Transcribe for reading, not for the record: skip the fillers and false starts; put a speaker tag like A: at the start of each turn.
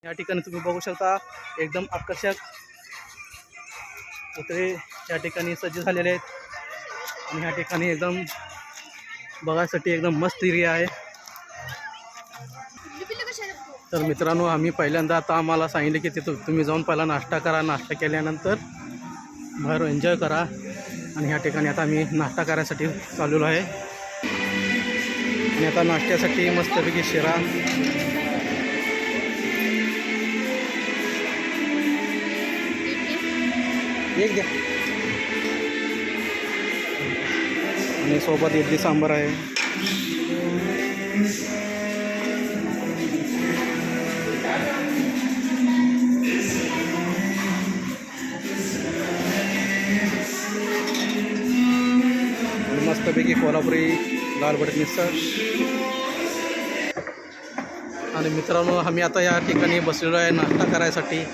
A: या ठिकाणी तुम्ही बघू शकता एकदम आकर्षक पुतळे या ठिकाणी सज्ज झालेले आहेत आणि या ठिकाणी एकदम बघायसाठी एकदम मस्त एरिया आहे। तर मित्रांनो, आम्ही पहिल्यांदा आता आम्हाला सांगितले की तिथं तुम्ही जाऊन पहिला नाश्ता करा, नाश्ता केल्यानंतर बाहेर एन्जॉय करा आणि ह्या ठिकाणी आता आम्ही नाश्ता करायसाठी चाललेलो आहे आणि आता नाश्त्यासाठी मस्तपैकी शिरा एक द्या आणि सोबत इडली सांबार आहे। मस्तपैकी कोल्हापुरी लाल भडक मिसळ। आणि मित्रांनो, आम्ही आता या ठिकाणी बसलेलो आहे नाश्ता करायसाठी।